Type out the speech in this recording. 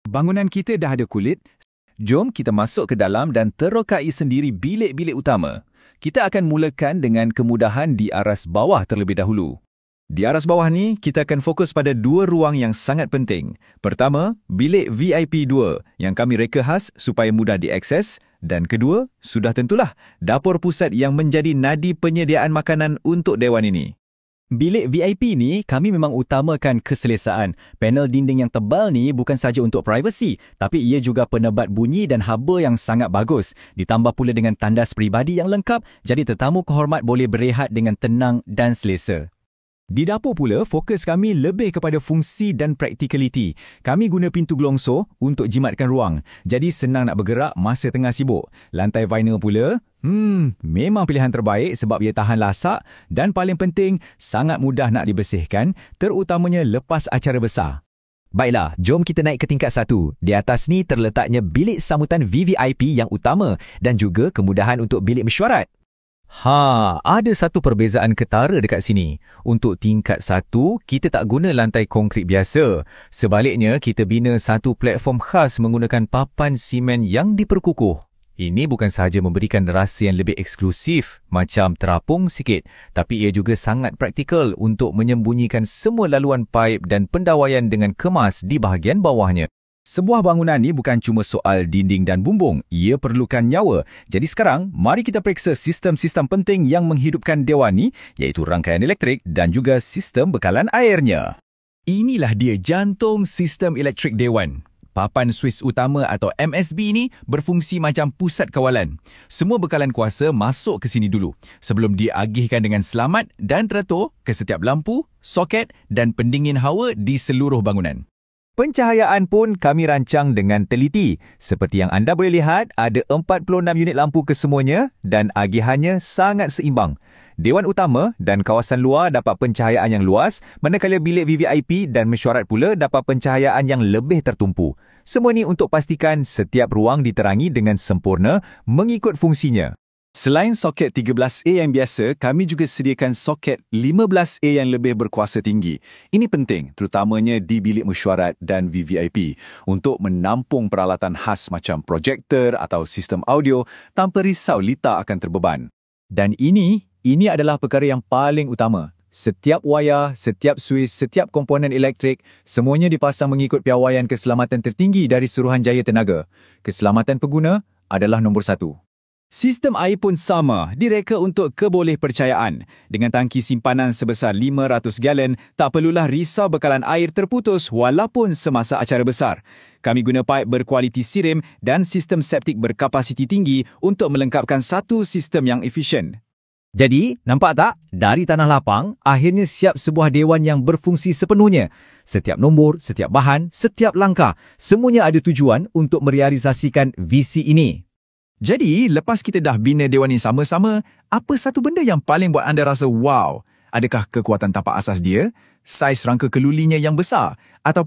Bangunan kita dah ada kulit. Jom kita masuk ke dalam dan terokai sendiri bilik-bilik utama. Kita akan mulakan dengan kemudahan di aras bawah terlebih dahulu. Di aras bawah ni, kita akan fokus pada dua ruang yang sangat penting. Pertama, bilik VIP 2 yang kami reka khas supaya mudah diakses. Dan kedua, sudah tentulah, dapur pusat yang menjadi nadi penyediaan makanan untuk dewan ini. Bilik VIP ni, kami memang utamakan keselesaan. Panel dinding yang tebal ni bukan saja untuk privasi, tapi ia juga penebat bunyi dan haba yang sangat bagus. Ditambah pula dengan tandas peribadi yang lengkap, jadi tetamu kehormat boleh berehat dengan tenang dan selesa. Di dapur pula, fokus kami lebih kepada fungsi dan praktikaliti. Kami guna pintu gelongso untuk jimatkan ruang, jadi senang nak bergerak masa tengah sibuk. Lantai vinyl pula, memang pilihan terbaik sebab ia tahan lasak dan paling penting, sangat mudah nak dibersihkan, terutamanya lepas acara besar. Baiklah, jom kita naik ke tingkat 1. Di atas ni terletaknya bilik sambutan VVIP yang utama dan juga kemudahan untuk bilik mesyuarat. Ada satu perbezaan ketara dekat sini. Untuk tingkat 1, kita tak guna lantai konkrit biasa. Sebaliknya, kita bina satu platform khas menggunakan papan simen yang diperkukuh. Ini bukan sahaja memberikan rasa yang lebih eksklusif, macam terapung sikit, tapi ia juga sangat praktikal untuk menyembunyikan semua laluan paip dan pendawaian dengan kemas di bahagian bawahnya. Sebuah bangunan ni bukan cuma soal dinding dan bumbung, ia perlukan nyawa. Jadi sekarang, mari kita periksa sistem-sistem penting yang menghidupkan dewan ni, iaitu rangkaian elektrik dan juga sistem bekalan airnya. Inilah dia jantung sistem elektrik dewan. Papan Suis utama atau MSB ni berfungsi macam pusat kawalan. Semua bekalan kuasa masuk ke sini dulu, sebelum diagihkan dengan selamat dan teratur ke setiap lampu, soket dan pendingin hawa di seluruh bangunan. Pencahayaan pun kami rancang dengan teliti. Seperti yang anda boleh lihat, ada 46 unit lampu kesemuanya dan agihannya sangat seimbang. Dewan utama dan kawasan luar dapat pencahayaan yang luas, manakala bilik VVIP dan mesyuarat pula dapat pencahayaan yang lebih tertumpu. Semua ni untuk pastikan setiap ruang diterangi dengan sempurna mengikut fungsinya. Selain soket 13A yang biasa, kami juga sediakan soket 15A yang lebih berkuasa tinggi. Ini penting, terutamanya di bilik mesyuarat dan VVIP, untuk menampung peralatan khas macam projektor atau sistem audio tanpa risau litar akan terbeban. Dan ini adalah perkara yang paling utama. Setiap wayar, setiap suis, setiap komponen elektrik, semuanya dipasang mengikut piawaian keselamatan tertinggi dari Suruhanjaya Tenaga. Keselamatan pengguna adalah nombor 1. Sistem air pun sama, direka untuk kebolehpercayaan. Dengan tangki simpanan sebesar 500 galen, tak perlulah risau bekalan air terputus walaupun semasa acara besar. Kami guna paip berkualiti sirim dan sistem septik berkapasiti tinggi untuk melengkapkan satu sistem yang efisien. Jadi, nampak tak? Dari tanah lapang, akhirnya siap sebuah dewan yang berfungsi sepenuhnya. Setiap nombor, setiap bahan, setiap langkah, semuanya ada tujuan untuk merealisasikan visi ini. Jadi, lepas kita dah bina dewan ini sama-sama, apa satu benda yang paling buat anda rasa wow? Adakah kekuatan tapak asas dia, saiz rangka kelulinya yang besar, ataupun